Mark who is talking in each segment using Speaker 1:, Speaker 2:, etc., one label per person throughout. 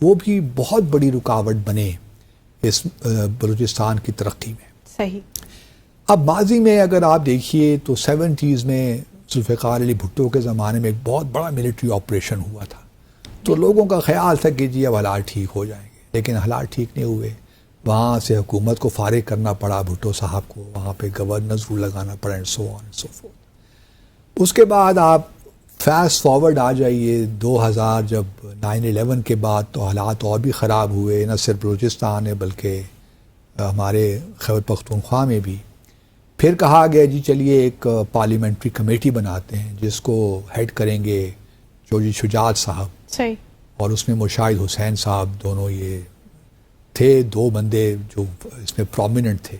Speaker 1: وہ بھی بہت بڑی رکاوٹ بنے اس بلوچستان کی ترقی میں.
Speaker 2: صحیح.
Speaker 1: اب ماضی میں اگر آپ دیکھیے تو 70s میں ذوالفقار علی بھٹو کے زمانے میں ایک بہت بڑا ملٹری آپریشن ہوا تھا, تو لوگوں کا خیال تھا کہ جی اب حالات ٹھیک ہو جائیں گے, لیکن حالات ٹھیک نہیں ہوئے. وہاں سے حکومت کو فارغ کرنا پڑا بھٹو صاحب کو, وہاں پہ گورنرز رول لگانا پڑا and so on and so forth. اس کے بعد آپ فاسٹ فارورڈ آ جائیے 2000, جب 9/11 کے بعد تو حالات اور بھی خراب ہوئے, نہ صرف بلوچستان میں بلکہ ہمارے خیبر پختونخوا میں بھی. پھر کہا گیا جی چلیے ایک پارلیمنٹری کمیٹی بناتے ہیں جس کو ہیڈ کریں گے جوجی شجاعت صاحب,
Speaker 2: صحیح.
Speaker 1: اور اس میں مشاہد حسین صاحب, دونوں یہ تھے 2 بندے جو اس میں پرومیننٹ تھے.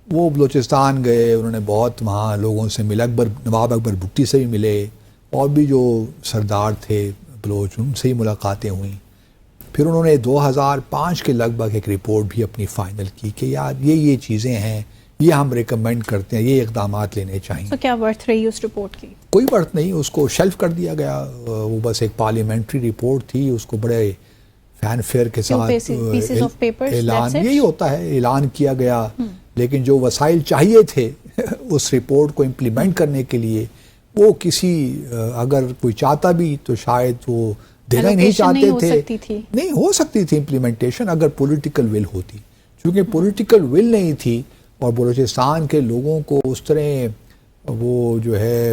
Speaker 1: وہ بلوچستان گئے, انہوں نے بہت وہاں لوگوں سے ملے, نواب اکبر بھٹی سے بھی ملے, اور بھی جو سردار تھے بلوچ ان سے ہی ملاقاتیں ہوئیں. پھر انہوں نے 2005 کے لگ بھگ ایک رپورٹ بھی اپنی فائنل کی کہ یار یہ چیزیں ہیں, یہ ہم ریکمینڈ کرتے ہیں, یہ اقدامات لینے چاہیے.
Speaker 2: تو کیا ورتھ رہی اس رپورٹ کی؟
Speaker 1: کوئی ورتھ نہیں, اس کو شیلف کر دیا گیا. وہ بس ایک پارلیمنٹری رپورٹ تھی, اس کو بڑے فین فیئر کے ساتھ اعلان, یہی ہوتا ہے, اعلان کیا گیا. لیکن جو وسائل چاہیے تھے اس رپورٹ کو امپلیمنٹ کرنے کے لیے, وہ کسی اگر کوئی چاہتا بھی تو شاید وہ دینا ہی نہیں چاہتے تھے. نہیں ہو سکتی تھی امپلیمنٹیشن اگر پولیٹیکل ول ہوتی. چونکہ پولیٹیکل ول نہیں تھی اور بلوچستان کے لوگوں کو اس طرح وہ جو ہے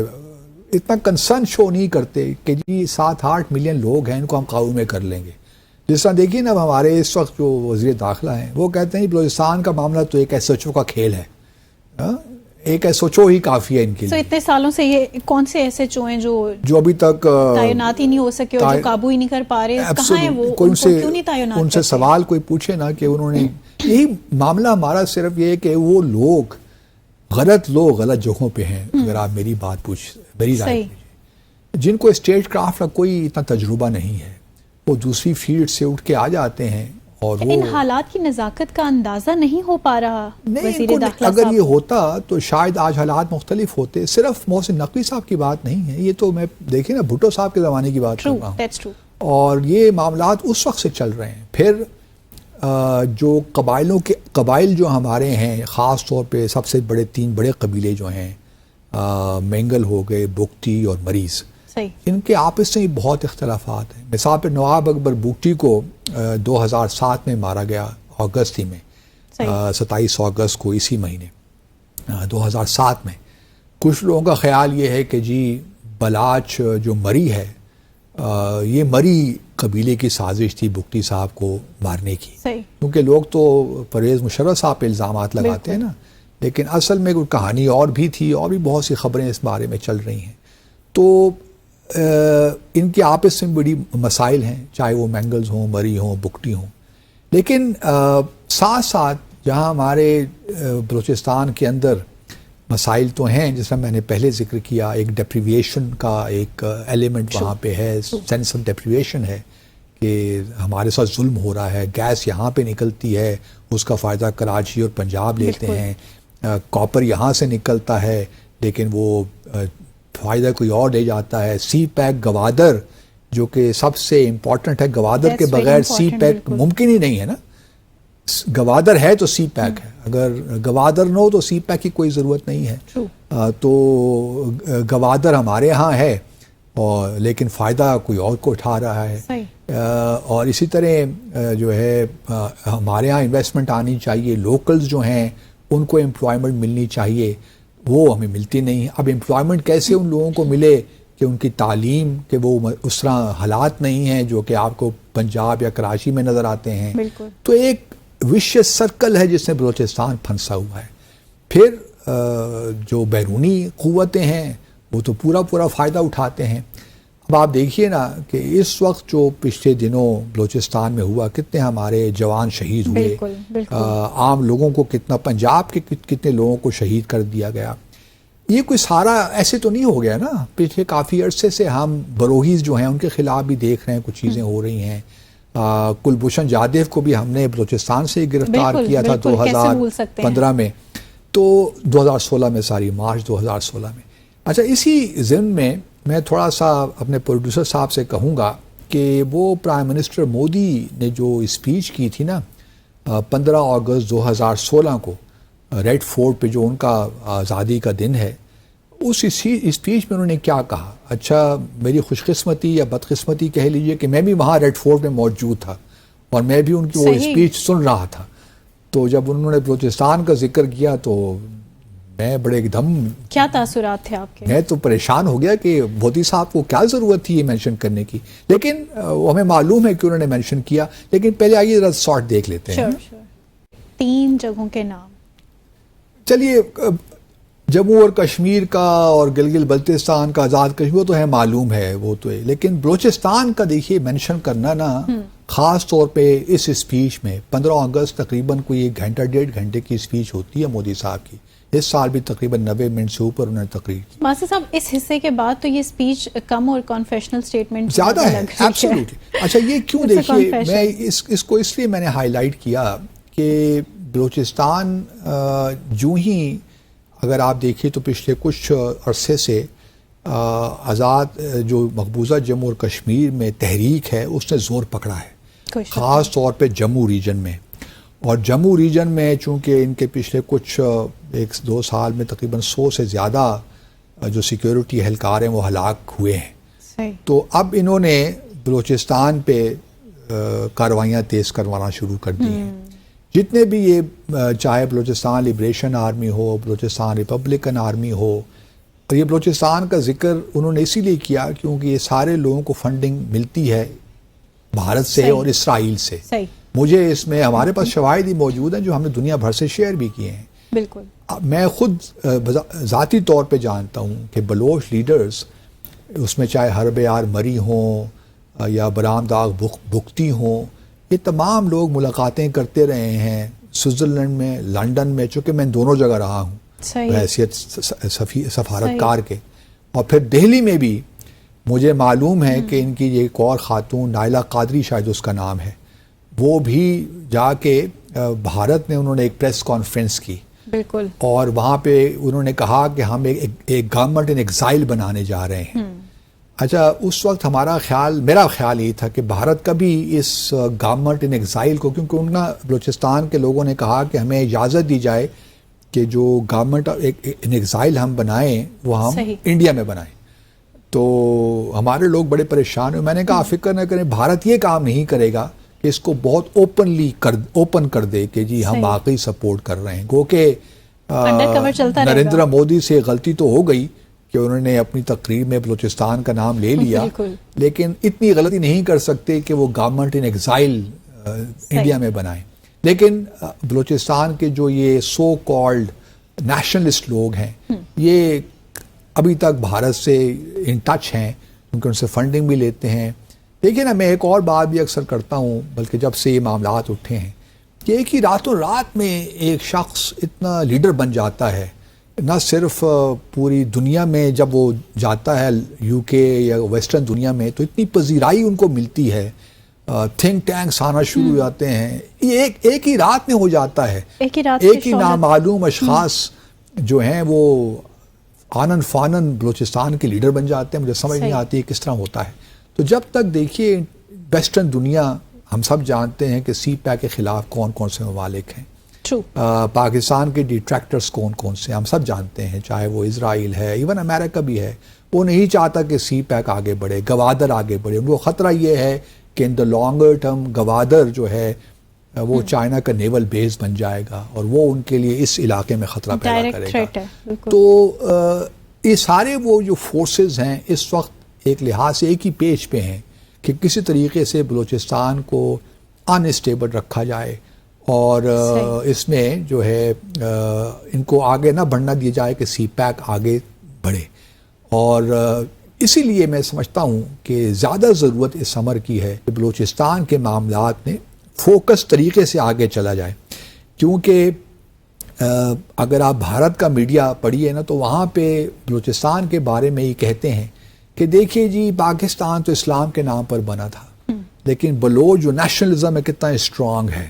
Speaker 1: اتنا کنسرن شو نہیں کرتے کہ جی 7-8 ملین لوگ ہیں, ان کو ہم قابو میں کر لیں گے. جس طرح دیکھیے نا ہمارے اس وقت جو وزیر داخلہ ہیں وہ کہتے ہیں بلوچستان کا معاملہ تو ایک ایس ایچ او کا کھیل ہے, ایک ایس ایچ او ہی کافی ہے ان کے لیے.
Speaker 2: اتنے سالوں سے یہ کون سے ایس ایچ او ہیں جو
Speaker 1: ابھی تک
Speaker 2: تعینات ہی نہیں ہو سکے اور جو قابو ہی نہیں کر پا رہے؟ کہاں ہیں وہ, کیوں نہیں تعینات؟
Speaker 1: ان سے سوال کوئی پوچھے نا کہ انہوں نے, یہی معاملہ ہمارا صرف یہ کہ وہ لوگ غلط جگہوں پہ ہیں. اگر آپ میری بات میری رائے جن کو اسٹیٹ کرافٹ کا کوئی اتنا تجربہ نہیں ہے, وہ دوسری فیلڈ سے اٹھ کے آ جاتے ہیں. اور
Speaker 2: ان حالات کی نزاکت کا اندازہ نہیں ہو پا رہا وزیر داخلہ
Speaker 1: اگر یہ ہوتا تو شاید آج حالات مختلف ہوتے. صرف محسن نقوی صاحب کی بات نہیں ہے, یہ تو میں دیکھیں نا بھٹو صاحب کے زمانے کی بات کر رہا ہوں, اور یہ معاملات اس وقت سے چل رہے ہیں. پھر جو قبائل جو ہمارے ہیں, خاص طور پہ سب سے بڑے 3 بڑے قبیلے جو ہیں, مینگل ہو گئے, بگٹی اور مریض, ان کے آپس سے بہت اختلافات ہیں. مثال پہ نواب اکبر بگٹی کو 2007 میں مارا گیا اگست ہی میں, 27 اگست کو, اسی مہینے 2007 میں. کچھ لوگوں کا خیال یہ ہے کہ جی بلاچ جو مری ہے, یہ مری قبیلے کی سازش تھی بگٹی صاحب کو مارنے کی. کیونکہ لوگ تو پرویز مشرف صاحب پہ الزامات لگاتے ہیں نا, لیکن اصل میں کوئی کہانی اور بھی تھی, اور بھی بہت سی خبریں اس بارے میں چل رہی ہیں. تو ان کے آپس میں بڑی مسائل ہیں, چاہے وہ مینگلز ہوں, مری ہوں, بگٹی ہوں. لیکن ساتھ ساتھ جہاں ہمارے بلوچستان کے اندر مسائل تو ہیں, جس میں نے پہلے ذکر کیا, ایک ڈیپریویشن کا ایک ایلیمنٹ وہاں پہ ہے, سینس آف ڈیپریویشن ہے کہ ہمارے ساتھ ظلم ہو رہا ہے. گیس یہاں پہ نکلتی ہے, اس کا فائدہ کراچی اور پنجاب لیتے ہیں. کاپر یہاں سے نکلتا ہے لیکن وہ فائدہ کوئی اور لے جاتا ہے. سی پیک گوادر جو کہ سب سے امپورٹنٹ ہے, گوادر کے بغیر سی پیک ممکن ہی نہیں ہے نا. گوادر ہے تو سی پیک ہے, اگر گوادر نہ ہو تو سی پیک کی کوئی ضرورت نہیں ہے. تو گوادر ہمارے ہاں ہے, اور لیکن فائدہ کوئی اور کو اٹھا رہا ہے. اور اسی طرح جو ہے ہمارے ہاں انویسٹمنٹ آنی چاہیے, لوکلز جو ہیں ان کو امپلائمنٹ ملنی چاہیے, وہ ہمیں ملتی نہیں. اب امپلائمنٹ کیسے ان لوگوں کو ملے کہ ان کی تعلیم کہ وہ اس طرح حالات نہیں ہیں جو کہ آپ کو پنجاب یا کراچی میں نظر آتے ہیں. تو ایک وشیس سرکل ہے جس میں بلوچستان پھنسا ہوا ہے. پھر جو بیرونی قوتیں ہیں وہ تو پورا فائدہ اٹھاتے ہیں. اب آپ دیکھیے نا کہ اس وقت جو پچھلے دنوں بلوچستان میں ہوا, کتنے ہمارے جوان شہید ہوئے, عام لوگوں کو کتنا, پنجاب کے کتنے لوگوں کو شہید کر دیا گیا. یہ کوئی سارا ایسے تو نہیں ہو گیا نا. پچھلے کافی عرصے سے ہم بروہیز جو ہیں ان کے خلاف بھی دیکھ رہے ہیں کچھ چیزیں ہو رہی ہیں. کلبھوشن جادیو کو بھی ہم نے بلوچستان سے گرفتار کیا تھا 2015 میں, تو 2016 میں, مارچ 2016 میں. اچھا, اسی ضمن میں تھوڑا سا اپنے پروڈیوسر صاحب سے کہوں گا کہ وہ پرائم منسٹر مودی نے جو اسپیچ کی تھی نا 15 اگست 2016 کو ریڈ فورٹ پہ جو ان کا آزادی کا دن ہے، اس اسپیچ میں انہوں نے کیا کہا؟ اچھا، میری خوش قسمتی یا بدقسمتی کہہ لیجئے کہ میں بھی وہاں ریڈ فورٹ میں موجود تھا اور میں بھی ان کی وہ اسپیچ سن رہا تھا. تو جب انہوں نے بلوچستان کا ذکر کیا تو میں بڑے ایک دم،
Speaker 2: کیا تاثرات تھے آپ کے؟
Speaker 1: میں تو پریشان ہو گیا کہ مودی صاحب کو کیا ضرورت تھی یہ مینشن کرنے کی، لیکن ہمیں معلوم ہے کہ انہوں نے مینشن کیا. لیکن پہلے آئیے ذرا شارٹ دیکھ لیتے ہیں.
Speaker 2: 3 جگہوں کے نام.
Speaker 1: چلیے، جموں اور کشمیر کا اور گلگت بلتستان کا آزاد کشمیر وہ تو ہے، معلوم ہے وہ تو ہے، لیکن بلوچستان کا دیکھیے مینشن کرنا نا، خاص طور پہ اس اسپیچ میں 15 اگست تقریباً کوئی 1 گھنٹہ 1.5 گھنٹے کی اسپیچ ہوتی ہے مودی صاحب کی. اس سال بھی تقریباً 90 منٹ سے اوپر انہوں نے تقریر کی.
Speaker 2: ماسٹر صاحب، اس حصے کے بعد تو یہ اسپیچ کم اور کنفیشنل سٹیٹمنٹ
Speaker 1: زیادہ ہے. ایبسلیوٹلی. اچھا، یہ کیوں؟ دیکھیے، میں اس کو اس لیے میں نے ہائی لائٹ کیا کہ بلوچستان جو ہی اگر آپ دیکھیں تو پچھلے کچھ عرصے سے آزاد جو مقبوضہ جموں اور کشمیر میں تحریک ہے اس نے زور پکڑا ہے، خاص طور پہ جموں ریجن میں. اور جموں ریجن میں چونکہ ان کے پچھلے کچھ 1-2 سال میں تقریباً 100 سے زیادہ جو سیکیورٹی اہلکار ہیں وہ ہلاک ہوئے ہیں. تو اب انہوں نے بلوچستان پہ کارروائیاں تیز کروانا شروع کر دی ہیں. جتنے بھی یہ چاہے بلوچستان لبریشن آرمی ہو، بلوچستان ریپبلکن آرمی ہو، اور یہ بلوچستان کا ذکر انہوں نے اسی لیے کیا کیونکہ یہ سارے لوگوں کو فنڈنگ ملتی ہے بھارت سے اور اسرائیل سے. مجھے اس میں ہمارے پاس شواہد ہی موجود ہیں جو ہم نے دنیا بھر سے شیئر بھی کیے ہیں.
Speaker 2: بالکل.
Speaker 1: میں خود ذاتی طور پہ جانتا ہوں کہ بلوچ لیڈرز، اس میں چاہے حرب یار مری ہوں یا برام داغ بختی ہوں، یہ تمام لوگ ملاقاتیں کرتے رہے ہیں سوئٹزرلینڈ میں، لنڈن میں، چونکہ میں دونوں جگہ رہا ہوں بحیثیت سفارتکار کے. اور پھر دہلی میں بھی مجھے معلوم ہے کہ ان کی ایک اور خاتون نائلہ قادری شاید اس کا نام ہے، وہ بھی جا کے بھارت میں انہوں نے ایک پریس کانفرنس کی.
Speaker 2: بالکل. اور
Speaker 1: وہاں پہ انہوں نے کہا کہ ہم ایک گورنمنٹ ان ایگزائل بنانے جا رہے ہیں. اچھا، اس وقت میرا خیال یہ تھا کہ بھارت کا بھی اس گورنمنٹ ان ایگزائل کو، کیونکہ ان کا بلوچستان کے لوگوں نے کہا کہ ہمیں اجازت دی جائے کہ جو گورنمنٹ ان ایگزائل ہم بنائیں وہ ہم انڈیا میں بنائیں. تو ہمارے لوگ بڑے پریشان ہوئے. میں نے کہا فکر نہ کریں، بھارت یہ کام نہیں کرے گا کہ اس کو بہت اوپن کر دے کہ جی ہم واقعی سپورٹ کر رہے ہیں. گو کہ نریندر مودی سے غلطی تو ہو گئی کہ انہوں نے اپنی تقریر میں بلوچستان کا نام لے لیا، لیکن اتنی غلطی نہیں کر سکتے کہ وہ گورنمنٹ ان ایگزائل انڈیا میں بنائیں. لیکن بلوچستان کے جو یہ سو کالڈ نیشنلسٹ لوگ ہیں یہ ابھی تک بھارت سے ان ٹچ ہیں کیونکہ ان سے فنڈنگ بھی لیتے ہیں. دیکھیے نا، میں ایک اور بات بھی اکثر کرتا ہوں بلکہ جب سے یہ معاملات اٹھے ہیں کہ ایک ہی راتوں رات میں ایک شخص اتنا لیڈر بن جاتا ہے، نہ صرف پوری دنیا میں جب وہ جاتا ہے یو کے یا ویسٹرن دنیا میں تو اتنی پذیرائی ان کو ملتی ہے، تھنک ٹینکس آنا شروع ہو جاتے ہیں. یہ ایک ہی رات میں ہو جاتا ہے. ایک ہی نامعلوم اشخاص جو ہیں وہ آنن فانن بلوچستان کے لیڈر بن جاتے ہیں. مجھے سمجھ نہیں آتی کس طرح ہوتا ہے. تو جب تک دیکھیے ویسٹرن دنیا، ہم سب جانتے ہیں کہ سی پیک کے خلاف کون کون سے ممالک ہیں، پاکستان کے ڈیٹریکٹرز کون کون سے ہم سب جانتے ہیں، چاہے وہ اسرائیل ہے، ایون امریکہ بھی ہے. وہ نہیں چاہتا کہ سی پیک آگے بڑھے، گوادر آگے بڑھے. ان کو خطرہ یہ ہے کہ ان دا لانگر ٹرم گوادر جو ہے وہ چائنا کا نیول بیس بن جائے گا اور وہ ان کے لیے اس علاقے میں خطرہ پیدا کرے گا. تو یہ سارے وہ جو فورسز ہیں اس وقت ایک لحاظ سے ایک ہی پیج پہ ہیں کہ کسی طریقے سے بلوچستان کو انسٹیبل رکھا جائے اور اس میں جو ہے ان کو آگے نہ بڑھنا دیا جائے کہ سی پیک آگے بڑھے. اور اسی لیے میں سمجھتا ہوں کہ زیادہ ضرورت اس امر کی ہے کہ بلوچستان کے معاملات میں فوکس طریقے سے آگے چلا جائے. کیونکہ اگر آپ بھارت کا میڈیا پڑھیے نا تو وہاں پہ بلوچستان کے بارے میں یہ کہتے ہیں کہ دیکھیے جی پاکستان تو اسلام کے نام پر بنا تھا لیکن بلوچ جو نیشنلزم ہے کتنا اسٹرانگ ہے،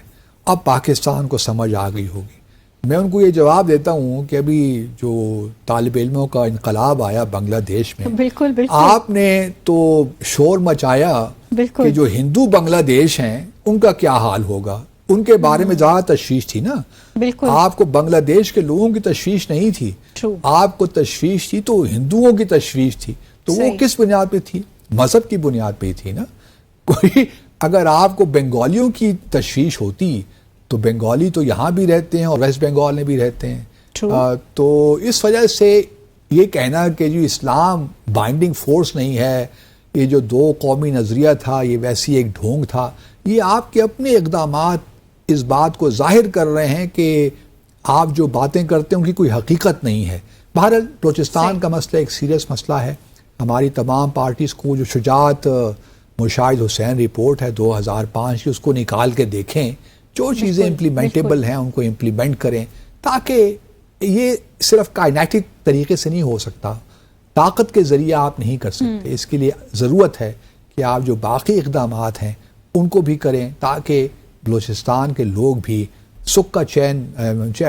Speaker 1: اب پاکستان کو سمجھ آ گئی ہوگی. میں ان کو یہ جواب دیتا ہوں کہ ابھی جو طالب علموں کا انقلاب آیا بنگلہ دیش میں،
Speaker 2: بالکل
Speaker 1: آپ نے تو شور مچایا
Speaker 2: بالکل
Speaker 1: کہ جو ہندو بنگلہ دیش ہیں ان کا کیا حال ہوگا. ان کے بارے میں زیادہ تشویش تھی نا.
Speaker 2: بالکل
Speaker 1: آپ کو بنگلہ دیش کے لوگوں کی تشویش نہیں تھی, آپ کو تشویش تھی تو ہندوؤں کی تشویش تھی. تو وہ کس بنیاد پہ تھی؟ مذہب کی بنیاد پہ ہی تھی نا. کوئی اگر آپ کو بنگالیوں کی تشویش ہوتی تو بنگالی تو یہاں بھی رہتے ہیں اور ویسٹ بنگال میں بھی رہتے ہیں. تو اس وجہ سے یہ کہنا کہ جو اسلام بائنڈنگ فورس نہیں ہے, یہ جو دو قومی نظریہ تھا یہ ویسی ایک ڈھونگ تھا, یہ آپ کے اپنے اقدامات اس بات کو ظاہر کر رہے ہیں کہ آپ جو باتیں کرتے ہیں ان کی کوئی حقیقت نہیں ہے. بہرحال بلوچستان کا مسئلہ ایک سیریس مسئلہ ہے. ہماری تمام پارٹیز کو جو شجاعت مشاہد حسین رپورٹ ہے 2005 کی, اس کو نکال کے دیکھیں, جو چیزیں امپلیمنٹیبل ہیں ان کو امپلیمنٹ کریں, تاکہ یہ صرف کائنیٹک طریقے سے نہیں ہو سکتا, طاقت کے ذریعے آپ نہیں کر سکتے. اس کے لیے ضرورت ہے کہ آپ جو باقی اقدامات ہیں ان کو بھی کریں, تاکہ بلوچستان کے لوگ بھی سکھ کا چین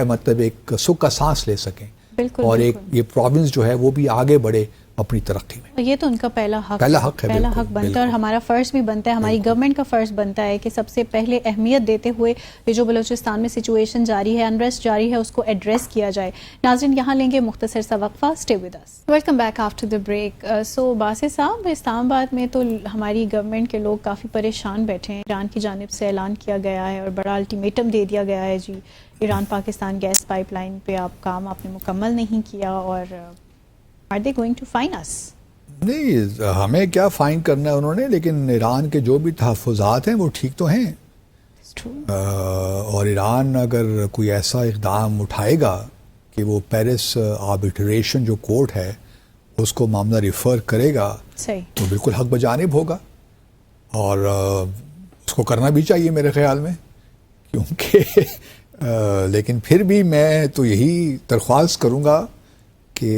Speaker 1: مطلب ایک سکھ کا سانس لے سکیں, اور ایک یہ پروونس جو ہے وہ بھی آگے بڑھے اپنی ترقی میں.
Speaker 2: یہ تو ان کا پہلا حق ہے, پہلا حق بنتا ہے, اور ہمارا فرض بھی بنتا ہے, ہماری گورنمنٹ کا فرض بنتا ہے کہ سب سے پہلے اہمیت دیتے ہوئے یہ جو بلوچستان میں سچویشن جاری ہے, انریسٹ جاری ہے, اس کو ایڈریس کیا جائے. ناظرین یہاں لیں گے مختصر سا وقفہ, stay with us. Welcome back after the break. So Basit صاحب, اسلام آباد میں تو ہماری گورنمنٹ کے لوگ کافی پریشان بیٹھے ہیں. ایران کی جانب سے اعلان کیا گیا ہے اور بڑا الٹیمیٹم دے دیا گیا ہے, جی Iran Pakistan gas pipeline پہ کام آپ نے مکمل نہیں کیا, اور are they going to fine us?
Speaker 1: نہیں, ہمیں کیا فائن کرنا ہے انہوں نے, لیکن ایران کے جو بھی تحفظات ہیں وہ ٹھیک تو ہیں. اور ایران اگر کوئی ایسا اقدام اٹھائے گا کہ وہ پیرس آربیٹریشن جو کورٹ ہے اس کو معاملہ ریفر کرے گا, تو بالکل حق بجانب ہوگا, اور اس کو کرنا بھی چاہیے میرے خیال میں. کیونکہ لیکن پھر بھی میں تو یہی درخواست کروں گا کہ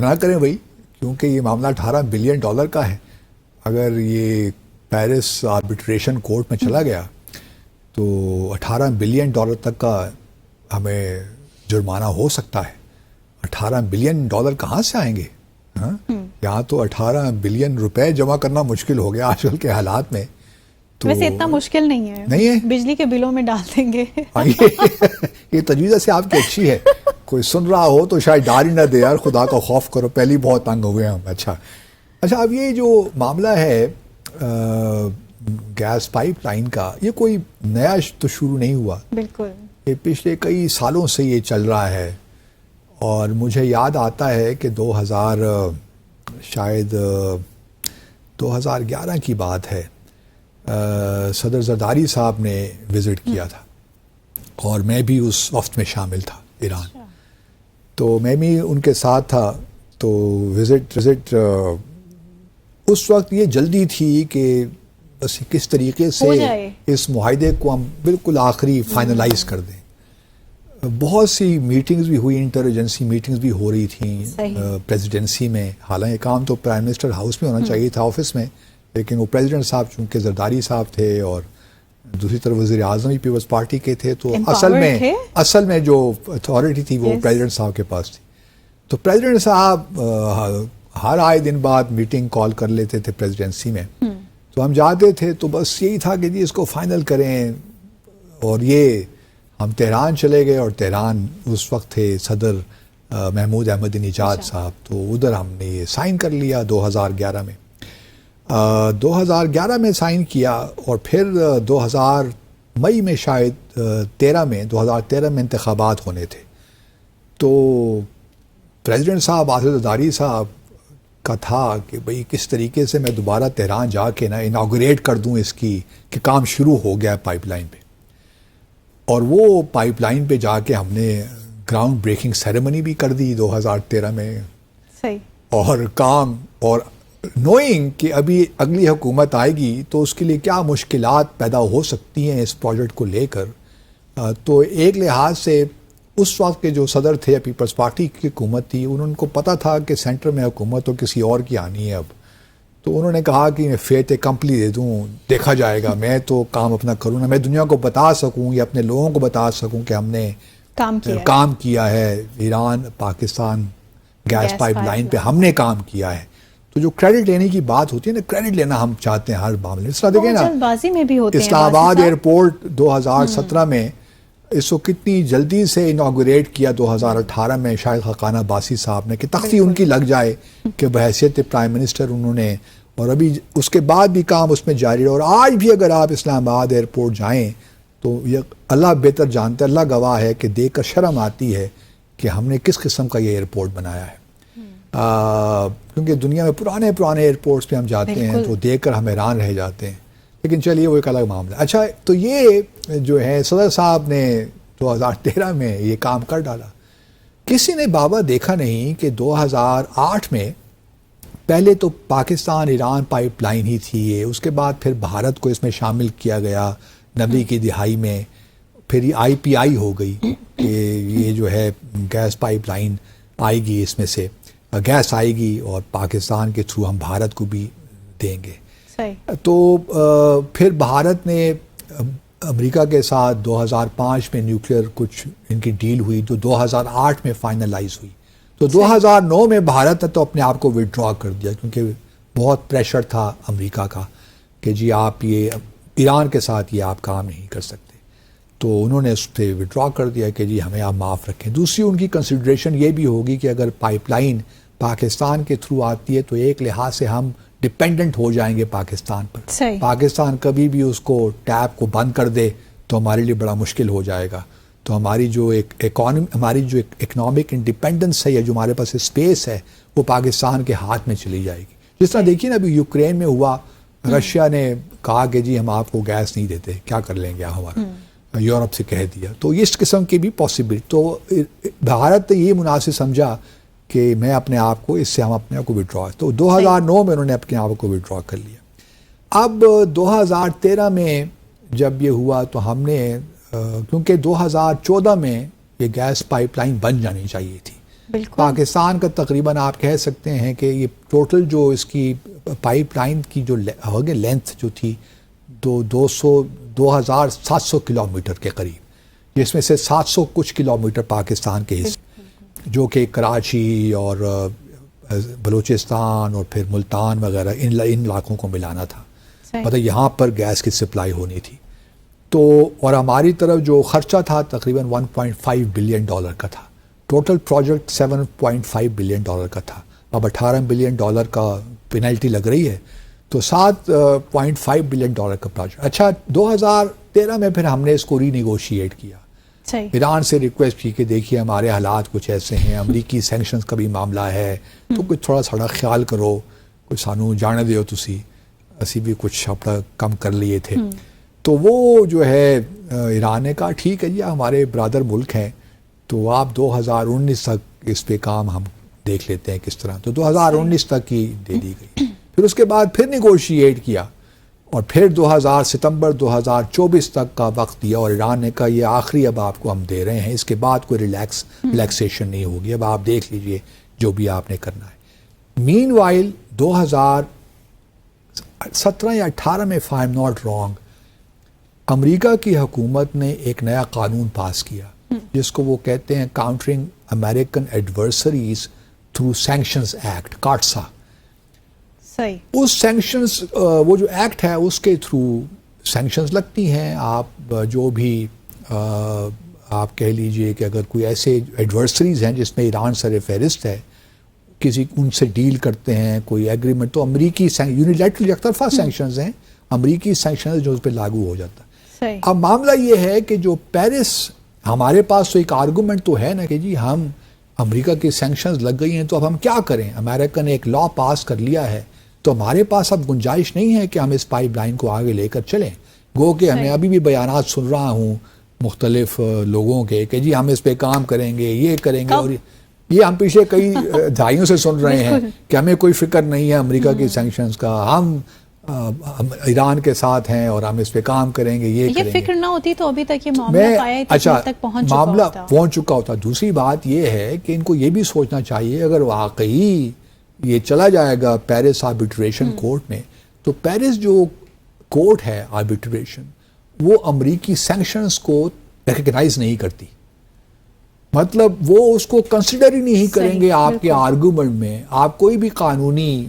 Speaker 1: نہ کریں بھائی, کیونکہ یہ معاملہ $18 بلین کا ہے. اگر یہ پیرس آربیٹریشن کورٹ میں چلا گیا تو $18 بلین تک کا ہمیں جرمانہ ہو سکتا ہے. $18 بلین کہاں سے آئیں گے؟ یہاں تو 18 بلین روپے جمع کرنا مشکل ہو گیا آج کل کے حالات میں.
Speaker 2: تو ویسے اتنا مشکل نہیں ہے, بجلی کے بلوں میں ڈال دیں گے.
Speaker 1: یہ تجویز سے آپ کی اچھی ہے, کوئی سن رہا ہو تو شاید ڈال ہی نہ دے یار, خدا کا خوف کرو, پہلے بہت تنگ ہوئے ہم. اچھا اب یہ جو معاملہ ہے گیس پائپ لائن کا, یہ کوئی نیا تو شروع نہیں ہوا. بالکل, یہ پچھلے کئی سالوں سے یہ چل رہا ہے. اور مجھے یاد آتا ہے کہ 2011 کی بات ہے, صدر زرداری صاحب نے وزٹ کیا تھا, اور میں بھی اس وفد میں شامل تھا ایران. تو میں بھی ان کے ساتھ تھا. تو وزٹ اس وقت یہ جلدی تھی کہ بس کس طریقے سے اس معاہدے کو ہم بالکل آخری فائنلائز کر دیں. بہت سی میٹنگز بھی ہوئی, انٹر ایجنسی میٹنگز بھی ہو رہی تھیں پریزیڈنسی میں. حالانکہ کام تو پرائم منسٹر ہاؤس میں ہونا چاہیے تھا, آفس میں, لیکن وہ پریزیڈنٹ صاحب چونکہ زرداری صاحب تھے اور دوسری طرف وزیر اعظم بھی پیپلز پارٹی کے تھے, تو اصل میں جو اتھارٹی تھی وہ پریزیڈنٹ صاحب کے پاس تھی. تو پریزیڈنٹ صاحب ہر آئے دن بعد میٹنگ کال کر لیتے تھے پریزیڈنسی میں. تو ہم جاتے تھے تو بس یہی تھا کہ جی اس کو فائنل کریں. اور یہ ہم تہران چلے گئے, اور تہران اس وقت تھے صدر محمود احمدی نژاد صاحب, تو ادھر ہم نے یہ سائن کر لیا 2011 میں. 2011 میں سائن کیا, اور پھر 2000 مئی میں شاید 2013 میں انتخابات ہونے تھے. تو پریزیڈنٹ صاحب آصف زرداری صاحب کا تھا کہ بھئی کس طریقے سے میں دوبارہ تہران جا کے اناگوریٹ کر دوں اس کی کہ کام شروع ہو گیا پائپ لائن پہ. اور وہ پائپ لائن پہ جا کے ہم نے گراؤنڈ بریکنگ سیریمنی بھی کر دی 2013 میں. اور کام, اور نوئنگ کہ ابھی اگلی حکومت آئے گی تو اس کے لیے کیا مشکلات پیدا ہو سکتی ہیں اس پروجیکٹ کو لے کر. تو ایک لحاظ سے اس وقت کے جو صدر تھے پیپلز پارٹی کی حکومت تھی, انہوں کو پتہ تھا کہ سینٹر میں حکومت تو کسی اور کی آنی ہے اب. تو انہوں نے کہا کہ میں فیت کمپلی دے دوں, دیکھا جائے گا, میں تو کام اپنا کروں نا, میں دنیا کو بتا سکوں یا اپنے لوگوں کو بتا سکوں کہ ہم نے کام کیا ہے, Iran Pakistan gas pipeline پہ ہم نے کام کیا ہے. تو جو کریڈٹ لینے کی بات ہوتی ہے نا، کریڈٹ لینا ہم چاہتے ہیں ہر معاملے میں. اس طرح دیکھیں نا،
Speaker 2: جلد بازی میں بھی ہوتے ہیں.
Speaker 1: اسلام آباد ایئرپورٹ 2017 میں اس کو کتنی جلدی سے انوگریٹ کیا 2018 میں شاہد خاقان عباسی صاحب نے، کہ تختی ان کی لگ جائے کہ بحیثیت پرائم منسٹر انہوں نے، اور ابھی اس کے بعد بھی کام اس میں جاری رہا. اور آج بھی اگر آپ اسلام آباد ایئرپورٹ جائیں تو یہ اللہ بہتر جانتا ہے، اللہ گواہ ہے کہ دیکھ کر شرم آتی ہے کہ ہم نے کس قسم کا یہ ایئرپورٹ بنایا ہے. کیونکہ دنیا میں پرانے ایئرپورٹس پہ ہم جاتے ہیں تو دیکھ کر ہم حیران رہ جاتے ہیں. لیکن چلیے وہ ایک الگ معاملہ. اچھا، تو یہ جو ہے صدر صاحب نے 2013 میں یہ کام کر ڈالا. کسی نے بابا دیکھا نہیں کہ 2008 میں پہلے تو پاکستان ایران پائپ لائن ہی تھی یہ، اس کے بعد پھر بھارت کو اس میں شامل کیا گیا 90 کی دہائی میں. پھر یہ IPI ہو گئی کہ یہ جو ہے گیس پائپ لائن آئے گی، اس میں سے گیس آئے گی اور پاکستان کے تھرو ہم بھارت کو بھی دیں گے. تو پھر بھارت نے امریکہ کے ساتھ 2005 میں نیوکلیئر کچھ ان کی ڈیل ہوئی جو 2008 میں فائنلائز ہوئی. تو 2009 میں بھارت نے تو اپنے آپ کو وڈرا کر دیا، کیونکہ بہت پریشر تھا امریکہ کا کہ جی آپ یہ ایران کے ساتھ یہ آپ کام نہیں کر سکتے. تو انہوں نے اس پہ وڈرا کر دیا کہ جی ہمیں آپ معاف رکھیں. دوسری ان کی کنسیڈریشن یہ بھی ہوگی کہ اگر پائپ لائن پاکستان کے تھرو آتی ہے تو ایک لحاظ سے ہم ڈپینڈنٹ ہو جائیں گے پاکستان پر. پاکستان کبھی بھی اس کو ٹیپ کو بند کر دے تو ہمارے لیے بڑا مشکل ہو جائے گا. تو ہماری جو ہماری جو اکنامک انڈیپینڈنس ہے یا جو ہمارے پاس اسپیس ہے وہ پاکستان کے ہاتھ میں چلی جائے گی. جس طرح دیکھیے نا ابھی یوکرین میں ہوا، رشیا نے کہا کہ جی ہم آپ کو گیس نہیں دیتے، کیا کر لیں گے ہمارا، یورپ سے کہہ دیا. تو اس قسم کی بھی پاسبلٹی. تو بھارت نے یہ مناسب سمجھا کہ میں اپنے آپ کو اس سے ہم اپنے آپ کو وڈرا. تو 2009 میں انہوں نے اپنے آپ کو وڈرا کر لیا. اب 2013 میں جب یہ ہوا تو ہم نے کیونکہ 2014 میں یہ گیس پائپ لائن بن جانی چاہیے تھی. پاکستان کا تقریباً آپ کہہ سکتے ہیں کہ یہ ٹوٹل جو اس کی پائپ لائن کی جو لینتھ جو تھی 2700 کلومیٹر کے قریب، جس میں سے 700 کچھ کلومیٹر پاکستان کے حصے جو کہ کراچی اور بلوچستان اور پھر ملتان وغیرہ ان علاقوں کو ملانا تھا. مطلب یہاں پر گیس کی سپلائی ہونی تھی. تو اور ہماری طرف جو خرچہ تھا تقریباً $1.5 بلین کا تھا. ٹوٹل پروجیکٹ $7.5 بلین کا تھا. اب $18 بلین کا پینلٹی لگ رہی ہے تو $7.5 بلین کا پروجیکٹ. اچھا 2013 میں پھر ہم نے اس کو ری نیگوشیٹ کیا. ایران سے ریکویسٹ کی کہ دیکھیے ہمارے حالات کچھ ایسے ہیں، امریکی سینکشنز کا بھی معاملہ ہے، تو کچھ تھوڑا سا خیال کرو، کچھ سانو جانے دیو تسی، اسی بھی کچھ اپنا کم کر لیے تھے. تو وہ جو ہے ایران نے کہا ٹھیک ہے جی ہمارے برادر ملک ہیں تو آپ 2019 تک اس پہ کام ہم دیکھ لیتے ہیں کس طرح. تو 2019 تک ہی دے دی گئی. پھر اس کے بعد پھر نیگوشیٹ کیا اور پھر ستمبر 2024 تک کا وقت دیا اور ایران نے کہا یہ آخری اب آپ کو ہم دے رہے ہیں، اس کے بعد کوئی ریلیکسیشن نہیں ہوگی، اب آپ دیکھ لیجئے جو بھی آپ نے کرنا ہے. مین وائل 2017 یا 18 میں if I'm not wrong امریکہ کی حکومت نے ایک نیا قانون پاس کیا جس کو وہ کہتے ہیں countering American adversaries through sanctions act, CAATSA. اس سینکشنز وہ جو ایکٹ ہے اس کے تھرو سینکشنز لگتی ہیں. آپ جو بھی آپ کہہ لیجئے کہ اگر کوئی ایسے ایڈورسریز ہیں جس میں ایران سر فہرست ہے، کسی ان سے ڈیل کرتے ہیں کوئی ایگریمنٹ، تو امریکی یونیلیٹرل یک طرفہ سینکشنز ہیں، امریکی سینکشنز جو اس پہ لاگو ہو جاتا ہے. اب معاملہ یہ ہے کہ جو پیرس، ہمارے پاس تو ایک آرگومنٹ تو ہے نا کہ جی ہم امریکہ کی سینکشنز لگ گئی ہیں تو اب ہم کیا کریں، امریکہ نے ایک لا پاس کر لیا ہے تو ہمارے پاس اب گنجائش نہیں ہے کہ ہم اس پائپ لائن کو آگے لے کر چلیں. گو کہ ہمیں ابھی بھی بیانات سن رہا ہوں مختلف لوگوں کے کہ جی ہم اس پہ کام کریں گے، یہ کریں گے، اور یہ ہم پیچھے کئی دہائیوں سے سن رہے ہیں کہ ہمیں کوئی فکر نہیں ہے امریکہ کی سینکشنز کا، ہم ایران کے ساتھ ہیں اور ہم اس پہ کام کریں گے، یہ کریں گے.
Speaker 2: فکر نہ ہوتی تو ابھی تک یہ معاملہ
Speaker 1: پہنچ چکا ہوتا. دوسری بات یہ ہے کہ ان کو یہ بھی سوچنا چاہیے اگر واقعی یہ چلا جائے گا پیرس آربیٹریشن کورٹ میں تو پیرس جو کورٹ ہے آربیٹریشن وہ امریکی سینکشنز کو ریکگنائز نہیں کرتی. مطلب وہ اس کو کنسیڈر ہی نہیں کریں گے آپ کے آرگومنٹ میں. آپ کوئی بھی قانونی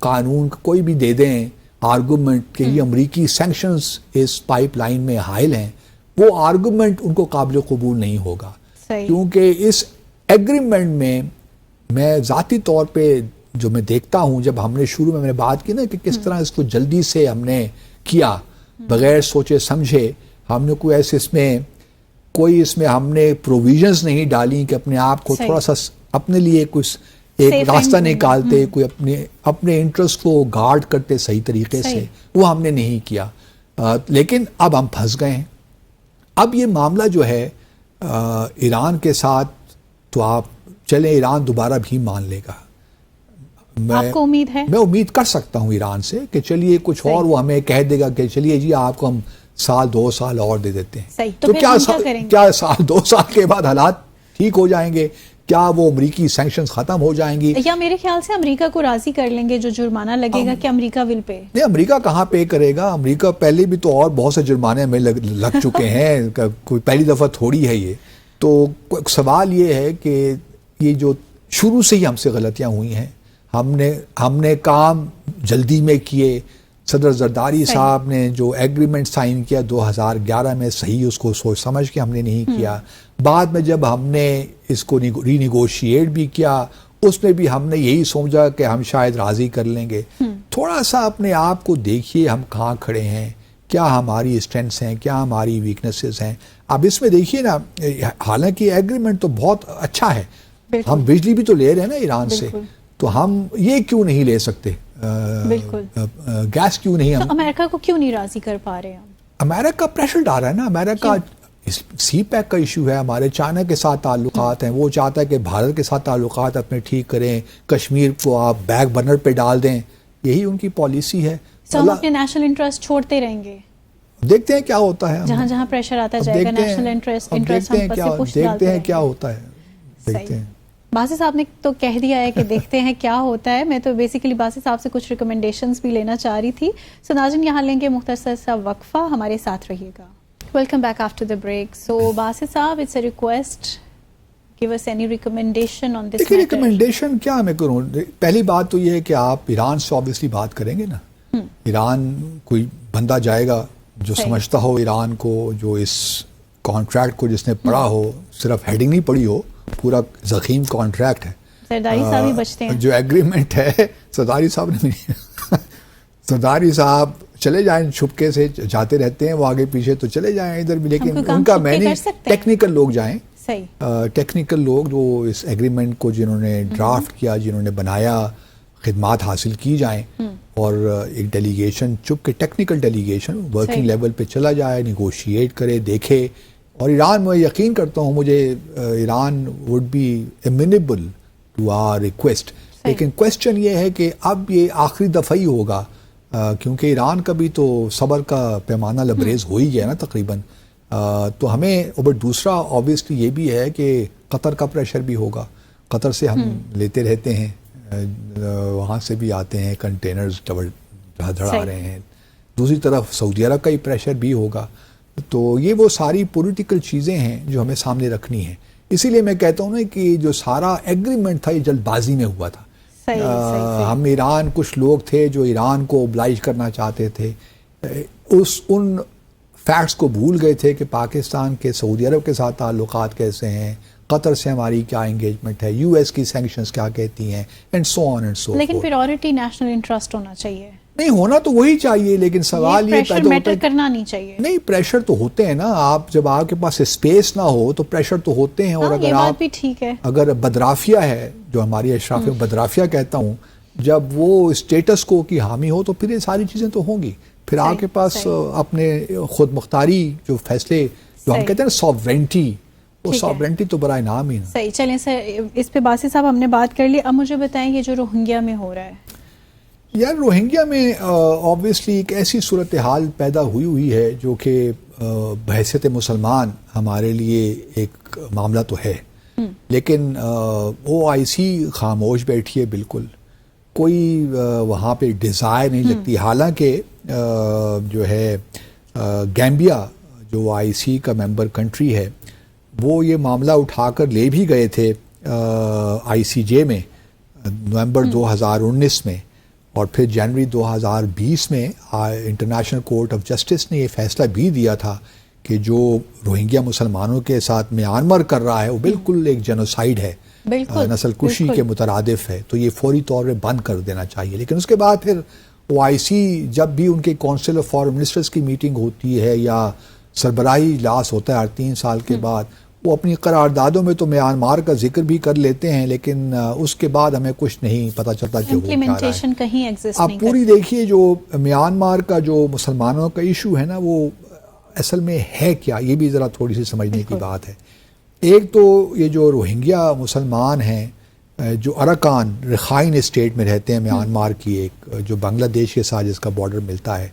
Speaker 1: قانون کوئی بھی دے دیں آرگومنٹ کہ یہ امریکی سینکشنز اس پائپ لائن میں حائل ہیں، وہ آرگومنٹ ان کو قابل قبول نہیں ہوگا، کیونکہ اس ایگریمنٹ میں ذاتی طور پہ جو میں دیکھتا ہوں، جب ہم نے شروع میں نے بات کی نا کہ کس طرح اس کو جلدی سے ہم نے کیا بغیر سوچے سمجھے، ہم نے کوئی اس میں ہم نے پروویژنز نہیں ڈالی کہ اپنے آپ کو تھوڑا سا اپنے لیے کچھ ایک راستہ نکالتے، کوئی اپنے انٹرسٹ کو گارڈ کرتے صحیح طریقے سے، وہ ہم نے نہیں کیا، لیکن اب ہم پھنس گئے ہیں۔ اب یہ معاملہ جو ہے ایران کے ساتھ، تو آپ چلیں ایران دوبارہ بھی مان لے گا،
Speaker 2: آپ کو امید ہے؟
Speaker 1: میں امید کر سکتا ہوں ایران سے کہ چلیے کچھ اور وہ ہمیں کہہ دے گا کہ چلیے جی آپ کو ہم سال 2 سال اور دے دیتے ہیں، تو کیا سال 2 سال کے بعد حالات ٹھیک ہو جائیں گے؟ کیا وہ امریکی سینکشنز ختم ہو جائیں گی؟
Speaker 2: یا میرے خیال سے امریکہ کو راضی کر لیں گے جو جرمانہ لگے گا کہ امریکہ ول پے؟
Speaker 1: نہیں، امریکہ کہاں پے کرے گا؟ امریکہ پہلے بھی تو اور بہت سے جرمانے ہمیں لگ چکے ہیں، کوئی پہلی دفعہ تھوڑی ہے یہ۔ تو سوال یہ ہے کہ یہ جو شروع سے ہی ہم سے غلطیاں ہوئی ہیں، ہم نے کام جلدی میں کیے، صدر زرداری صاحب نے جو ایگریمنٹ سائن کیا 2011 میں، صحیح اس کو سوچ سمجھ کے ہم نے نہیں کیا، بعد میں جب ہم نے اس کو ری نیگوشیٹ بھی کیا، اس میں بھی ہم نے یہی سمجھا کہ ہم شاید راضی کر لیں گے۔ تھوڑا سا اپنے آپ کو دیکھیے ہم کہاں کھڑے ہیں، کیا ہماری اسٹرینتھس ہیں، کیا ہماری ویکنیسز ہیں۔ اب اس میں دیکھیے نا، حالانکہ ایگریمنٹ تو بہت اچھا ہے، ہم بجلی بھی تو لے رہے ہیں نا ایران سے، تو ہم یہ کیوں نہیں لے سکتے؟
Speaker 2: بالکل،
Speaker 1: گیس کیوں نہیں؟ ہم
Speaker 2: امریکہ کو کیوں نہیں راضی کر پا رہے ہیں؟
Speaker 1: امریکہ پریشر ڈال رہا ہے نا، امریکہ سی پیک کا ایشو ہے، ہمارے چائنا کے ساتھ تعلقات ہیں، وہ چاہتا ہے کہ بھارت کے ساتھ تعلقات اپنے ٹھیک کریں، کشمیر کو آپ بیک برنر پہ ڈال دیں، یہی ان کی پالیسی ہے۔
Speaker 2: ہم اپنے نیشنل انٹرسٹ چھوڑتے رہیں گے،
Speaker 1: دیکھتے ہیں کیا ہوتا ہے،
Speaker 2: جہاں جہاں پریشر آتا جائے گا نیشنل انٹرسٹ
Speaker 1: دیکھتے ہیں کیا ہوتا ہے، دیکھتے ہیں۔
Speaker 2: باسی صاحب نے تو کہہ دیا ہے کہ دیکھتے ہیں کیا ہوتا ہے۔ میں تو بیسیکلی باسی صاحب سے کچھ ریکمنڈیشنز بھی لینا چاہ رہی تھی۔ سو ناظرین، یہاں لیں گے مختصر سا وقفہ، ہمارے ساتھ رہیے گا۔ Welcome back after the break. So Basit صاحب، it's a request, give us any recommendation on this matter.
Speaker 1: Recommendation کیا میں کروں؟ پہلی بات تو یہ ہے کہ آپ ایران سے obviously بات کریں گے نا، ایران کوئی بندہ جائے گا جو سمجھتا ہو ایران کو، جو اس کانٹریکٹ کو جس نے پڑھا ہو، صرف ہیڈنگ نہیں پڑھی ہو، پورا ضخیم کانٹریکٹ ہے،
Speaker 2: زرداری صاحب ہی بچتے ہیں،
Speaker 1: جو ایگریمنٹ ہے زرداری صاحب نے زرداری صاحب چلے جائیں، چھپکے سے جاتے رہتے ہیں وہ آگے پیچھے، تو چلے جائیں ادھر بھی، لیکن ان کا میں نے ٹیکنیکل لوگ جائیں، ٹیکنیکل لوگ جو اس ایگریمنٹ کو جنہوں نے ڈرافٹ کیا، جنہوں نے بنایا، خدمات حاصل کی جائیں، اور ایک ڈیلیگیشن چپ کے ٹیکنیکل ڈیلیگیشن ورکنگ لیول پہ چلا جائے، نیگوشیٹ کرے، دیکھے۔ اور ایران، میں یقین کرتا ہوں، مجھے Iran would be amenable to our request, لیکن کوشچن یہ ہے کہ اب یہ آخری دفعہ ہی ہوگا، کیونکہ ایران کا بھی تو صبر کا پیمانہ لبریز ہو ہی گیا نا تقریباً، تو ہمیں اور دوسرا اوبیسلی یہ بھی ہے کہ قطر کا پریشر بھی ہوگا، قطر سے ہم لیتے رہتے ہیں، وہاں سے بھی آتے ہیں کنٹینرز دھڑا رہے ہیں، دوسری طرف سعودی عرب کا ہی پریشر بھی ہوگا، تو یہ وہ ساری پولیٹیکل چیزیں ہیں جو ہمیں سامنے رکھنی ہیں۔ اسی لیے میں کہتا ہوں نا کہ جو سارا ایگریمنٹ تھا یہ جلد بازی میں ہوا تھا، ہم ایران، کچھ لوگ تھے جو ایران کو اوبلائج کرنا چاہتے تھے، ان فیکٹس کو بھول گئے تھے کہ پاکستان کے سعودی عرب کے ساتھ تعلقات کیسے ہیں، قطر سے ہماری کیا انگیجمنٹ ہے، یو ایس کی سینکشنز کیا کہتی ہیں، اینڈ سو آن اینڈ سو۔
Speaker 2: لیکن پریورٹی نیشنل انٹرسٹ ہونا چاہیے۔ نہیں،
Speaker 1: ہونا تو وہی چاہیے، لیکن سوال یہ پیدا ہوتا ہے
Speaker 2: کرنا نہیں چاہیے۔
Speaker 1: نہیں، پریشر تو ہوتے ہیں نا، آپ جب آپ کے پاس اسپیس نہ ہو تو پریشر تو ہوتے ہیں، اور اگر آپ اگر بدرافیہ ہے، جو ہماری اشراف میں بدرافیہ کہتا ہوں، جب وہ اسٹیٹس کو کی حامی ہو تو پھر یہ ساری چیزیں تو ہوں گی، پھر آپ کے پاس اپنے خود مختاری جو فیصلے، جو ہم کہتے ہیں ساورینٹی، وہ ساورینٹی تو برائے نام ہی نا۔
Speaker 2: صحیح، چلیں سر، اس پہ باسی صاحب ہم نے بات کر لی، اب مجھے بتائیں یہ جو روہنگیا میں ہو رہا ہے۔
Speaker 1: یار روہنگیا میں اوبویسلی ایک ایسی صورتحال پیدا ہوئی ہے جو کہ بحیثیت مسلمان ہمارے لیے ایک معاملہ تو ہے، لیکن OIC خاموش بیٹھی ہے، بالکل کوئی وہاں پہ ڈیزائر نہیں لگتی، حالانکہ جو ہے گیمبیا جو OIC کا ممبر کنٹری ہے، وہ یہ معاملہ اٹھا کر لے بھی گئے تھے ICJ میں نومبر 2019 میں، اور پھر جنوری 2020 میں انٹرنیشنل کورٹ آف جسٹس نے یہ فیصلہ بھی دیا تھا کہ جو روہنگیا مسلمانوں کے ساتھ میانمار کر رہا ہے وہ بالکل ایک جینوسائیڈ ہے، نسل کشی کے مترادف ہے، تو یہ فوری طور پہ بند کر دینا چاہیے. لیکن اس کے بعد پھر OIC جب بھی ان کے کونسل آف فارن منسٹرز کی میٹنگ ہوتی ہے یا سربراہی اجلاس ہوتا ہے ہر 3 سال کے بعد، وہ اپنی قراردادوں میں تو میانمار کا ذکر بھی کر لیتے ہیں، لیکن اس کے بعد ہمیں کچھ نہیں پتہ چلتا کہ وہ کیا رہا ہے.
Speaker 2: کہیں ایگزسٹ
Speaker 1: آپ
Speaker 2: نہیں
Speaker 1: پوری دیکھیے جو میانمار کا جو مسلمانوں کا ایشو ہے نا، وہ اصل میں ہے کیا، یہ بھی ذرا تھوڑی سی سمجھنے کی بات ہے. ایک تو یہ جو روہنگیا مسلمان ہیں جو اراکان رخائن اسٹیٹ میں رہتے ہیں میانمار کی، ایک جو بنگلہ دیش کے ساتھ جس کا بارڈر ملتا ہے،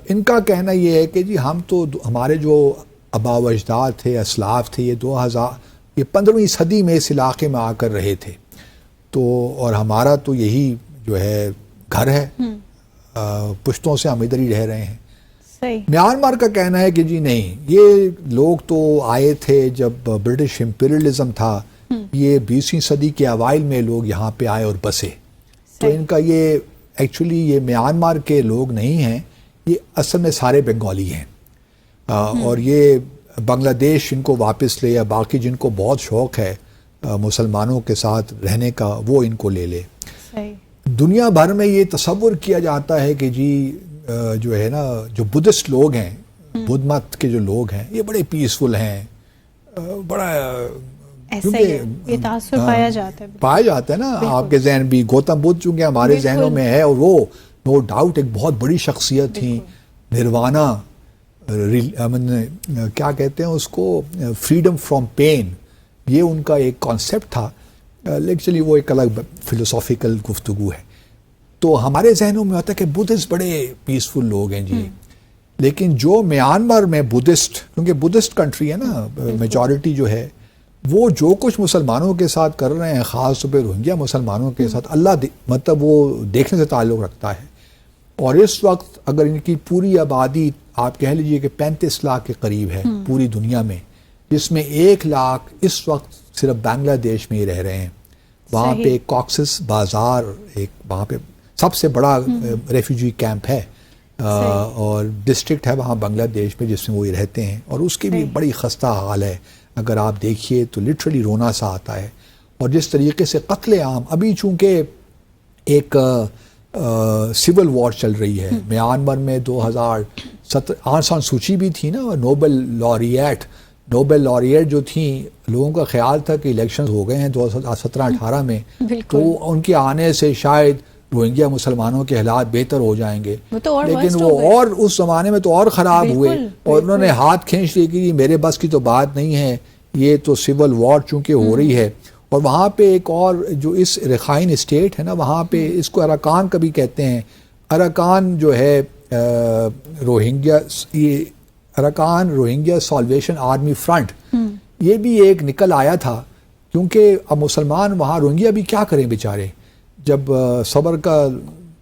Speaker 1: ان کا کہنا یہ ہے کہ جی ہم تو ہمارے جو آباء و اجداد تھے، اسلاف تھے، یہ 15ویں صدی میں اس علاقے میں آ کر رہے تھے، تو اور ہمارا تو یہی جو ہے گھر ہے، پشتوں سے ہم ادھر ہی رہ رہے ہیں. میانمار کا کہنا ہے کہ جی نہیں، یہ لوگ تو آئے تھے جب برٹش امپیریلزم تھا، یہ 20ویں صدی کے اوائل میں لوگ یہاں پہ آئے اور بسے. تو ان کا یہ ایکچولی یہ میانمار کے لوگ نہیں ہیں، یہ اصل میں سارے بنگالی ہیں، اور یہ بنگلہ دیش ان کو واپس لے، یا باقی جن کو بہت شوق ہے مسلمانوں کے ساتھ رہنے کا وہ ان کو لے لے. دنیا بھر میں یہ تصور کیا جاتا ہے کہ جی جو ہے نا جو بدھسٹ لوگ ہیں، بدھ مت کے جو لوگ ہیں، یہ بڑے پیسفل ہیں، بڑا
Speaker 2: یہ تاثر پایا جاتا
Speaker 1: ہے نا. آپ کے ذہن بھی گوتم بدھ چونکہ ہمارے ذہنوں میں ہے، اور وہ نو ڈاؤٹ ایک بہت بڑی شخصیت تھیں. نروانا، کیا کہتے ہیں اس کو، فریڈم فرام پین، یہ ان کا ایک کانسیپٹ تھا. لیکن چلیے وہ ایک الگ فلسافیکل گفتگو ہے. تو ہمارے ذہنوں میں ہوتا ہے کہ بدھسٹ بڑے پیسفل لوگ ہیں جی، لیکن جو میانمار میں بدھسٹ، کیونکہ بدھسٹ کنٹری ہے نا، میجورٹی جو ہے، وہ جو کچھ مسلمانوں کے ساتھ کر رہے ہیں، خاص طور پہ روہنگیا مسلمانوں کے ساتھ، اللہ مطلب وہ دیکھنے سے تعلق رکھتا ہے. اور اس وقت اگر ان کی پوری آبادی آپ کہہ لیجئے کہ 35 لاکھ کے قریب ہے پوری دنیا میں، جس میں 1 لاکھ اس وقت صرف بنگلہ دیش میں ہی رہ رہے ہیں. وہاں پہ کاکسس بازار ایک وہاں پہ سب سے بڑا ریفیوجی کیمپ ہے، اور ڈسٹرکٹ ہے وہاں بنگلہ دیش میں جس میں وہ رہتے ہیں، اور اس کی بھی بڑی خستہ حال ہے. اگر آپ دیکھیے تو لٹرلی رونا سا آتا ہے. اور جس طریقے سے قتل عام، ابھی چونکہ ایک سول وار چل رہی ہے میانمار میں، 2017 آنگ سان سوچی بھی تھی نا نوبل لاریٹ جو تھیں، لوگوں کا خیال تھا کہ الیکشنز ہو گئے ہیں 2017-18 میں، تو ان کے آنے سے شاید روہنگیا مسلمانوں کے حالات بہتر ہو جائیں گے، لیکن وہ اور اس زمانے میں تو اور خراب ہوئے، اور انہوں نے ہاتھ کھینچ لیے کہ میرے بس کی تو بات نہیں ہے، یہ تو سول وار چونکہ ہو رہی ہے. اور وہاں پہ ایک اور جو اس رخائن اسٹیٹ ہے نا، وہاں پہ اس کو اراکان کبھی کہتے ہیں. اراکان جو ہے روہنگیا سالویشن آرمی فرنٹ، یہ بھی ایک نکل آیا تھا، کیونکہ اب مسلمان وہاں روہنگیا بھی کیا کریں بیچارے، جب صبر کا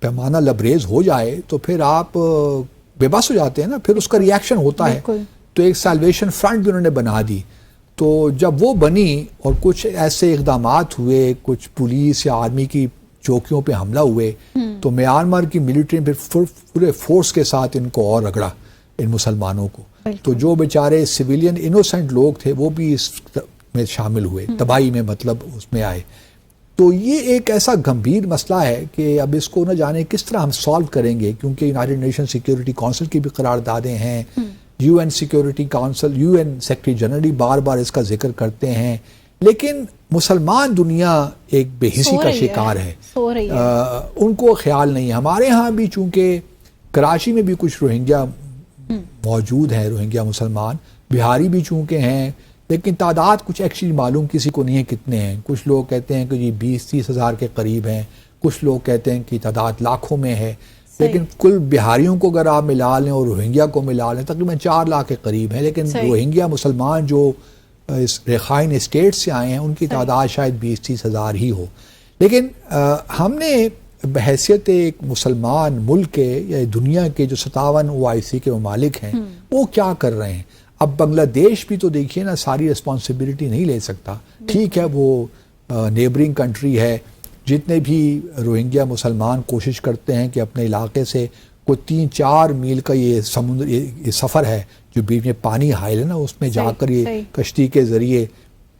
Speaker 1: پیمانہ لبریز ہو جائے تو پھر آپ بے بس ہو جاتے ہیں نا، پھر اس کا ریاکشن ہوتا ہے. تو ایک سالویشن فرنٹ بھی انہوں نے بنا دی. تو جب وہ بنی اور کچھ ایسے اقدامات ہوئے، کچھ پولیس یا آرمی کی چوکیوں پہ حملہ ہوئے، تو میانمار کی ملٹری نے پھر پورے فورس کے ساتھ ان کو اور رگڑا، ان مسلمانوں کو. تو جو بیچارے سویلین انوسنٹ لوگ تھے وہ بھی اس میں شامل ہوئے، تباہی میں مطلب اس میں آئے. تو یہ ایک ایسا گمبھیر مسئلہ ہے کہ اب اس کو نہ جانے کس طرح ہم سالو کریں گے، کیونکہ یونائیٹڈ نیشن سیکیورٹی کونسل کی بھی قراردادیں ہیں، UN security council, UN secretary general بار بار اس کا ذکر کرتے ہیں، لیکن مسلمان دنیا ایک بے حسی کا شکار ہے، ان کو خیال نہیں ہے. ہمارے ہاں بھی چونکہ کراچی میں بھی کچھ روہنگیا موجود ہیں، روہنگیا مسلمان، بہاری بھی چونکہ ہیں، لیکن تعداد کچھ ایکچولی معلوم کسی کو نہیں ہے کتنے ہیں. کچھ لوگ کہتے ہیں کہ جی 20-30 ہزار کے قریب ہیں، کچھ لوگ کہتے ہیں کہ تعداد لاکھوں میں ہے، لیکن کل بہاریوں کو اگر آپ ملا لیں اور روہنگیا کو ملا لیں تقریباً 4 لاکھ کے قریب ہیں. لیکن روہنگیا مسلمان جو اس رخائن اسٹیٹ سے آئے ہیں ان کی تعداد شاید 20-30 ہزار ہی ہو. لیکن ہم نے بحیثیت ایک مسلمان ملک کے یا دنیا کے جو 57 OIC کے ممالک ہیں وہ کیا کر رہے ہیں. اب بنگلہ دیش بھی تو دیکھیے نا، ساری رسپانسبلٹی نہیں لے سکتا. ٹھیک ہے وہ نیبرنگ کنٹری ہے، جتنے بھی روہنگیا مسلمان کوشش کرتے ہیں کہ اپنے علاقے سے کوئی 3-4 میل کا یہ سمندر یہ سفر ہے جو بیچ میں پانی حائل ہے نا، اس میں جا کر یہ کشتی کے ذریعے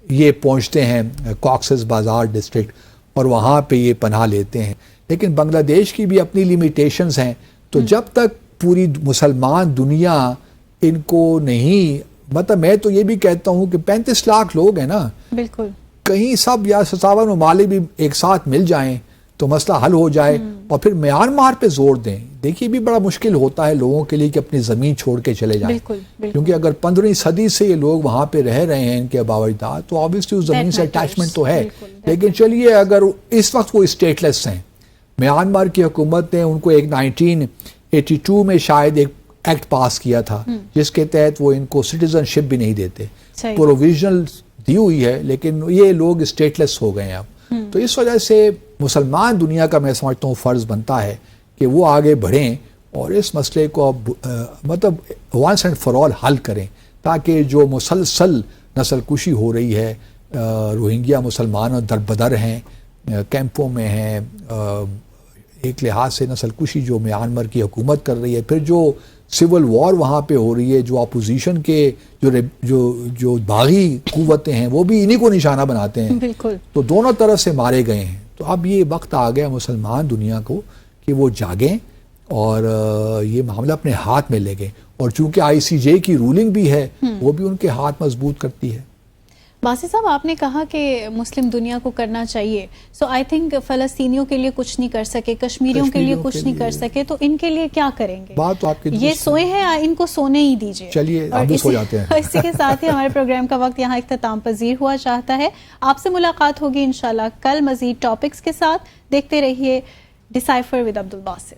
Speaker 1: یہ پہنچتے ہیں کاکسس بازار ڈسٹرکٹ اور وہاں پہ یہ پناہ لیتے ہیں. لیکن بنگلہ دیش کی بھی اپنی لیمیٹیشنز ہیں. تو جب تک پوری مسلمان دنیا ان کو نہیں، مطلب میں تو یہ بھی کہتا ہوں کہ 35 لاکھ لوگ ہیں نا،
Speaker 2: بالکل
Speaker 1: کہیں سب یا 57 ممالک بھی ایک ساتھ مل جائیں تو مسئلہ حل ہو جائے. اور پھر میانمار پہ زور دیں. دیکھیے بھی بڑا مشکل ہوتا ہے لوگوں کے لیے کہ اپنی زمین چھوڑ کے چلے جائیں. کیونکہ اگر 15ویں صدی سے یہ لوگ وہاں پہ رہ رہے ہیں ان کے آباء و اجداد، تو آبویسلی اس زمین سے اٹیچمنٹ تو ہے. لیکن چلیے اگر اس وقت وہ اسٹیٹ لیس ہیں، میانمار کی حکومت نے ان کو ایک 1982 میں شاید ایک ایکٹ پاس کیا تھا جس کے تحت وہ ان کو سٹیزن شپ بھی نہیں دیتے. پروویژنل دی ہوئی ہے لیکن یہ لوگ اسٹیٹ لیس ہو گئے ہیں اب. تو اس وجہ سے مسلمان دنیا کا میں سمجھتا ہوں فرض بنتا ہے کہ وہ آگے بڑھیں اور اس مسئلے کو اب مطلب وانس اینڈ فار آل حل کریں، تاکہ جو مسلسل نسل کشی ہو رہی ہے، روہنگیا مسلمان در بدر ہیں، کیمپوں میں ہیں، ایک لحاظ سے نسل کشی جو میانمار کی حکومت کر رہی ہے، پھر جو سول وار وہاں پہ ہو رہی ہے، جو اپوزیشن کے جو باغی قوتیں ہیں وہ بھی انہی کو نشانہ بناتے ہیں.
Speaker 2: بالکل.
Speaker 1: تو دونوں طرف سے مارے گئے ہیں. تو اب یہ وقت آ گیا مسلمان دنیا کو کہ وہ جاگیں اور یہ معاملہ اپنے ہاتھ میں لے گئے. اور چونکہ ICJ کی رولنگ بھی ہے وہ بھی ان کے ہاتھ مضبوط کرتی ہے.
Speaker 2: باسی صاحب آپ نے کہا کہ مسلم دنیا کو کرنا چاہیے. سو آئی تھنک فلسطینیوں کے لیے کچھ نہیں کر سکے، کشمیریوں کے لیے کچھ نہیں کر سکے، تو ان کے لیے کیا کریں گے؟
Speaker 1: بات تو آپ کی
Speaker 2: یہ سوئے ہیں، ان کو سونے ہی دیجیے.
Speaker 1: چلیے ہم بھی سو جاتے ہیں.
Speaker 2: اسی کے ساتھ ہی ہمارے پروگرام کا وقت یہاں اختتام پذیر ہوا چاہتا ہے. آپ سے ملاقات ہوگی انشاءاللہ کل مزید ٹاپکس کے ساتھ. دیکھتے رہیے ڈیسائفر ود عبد الباسط.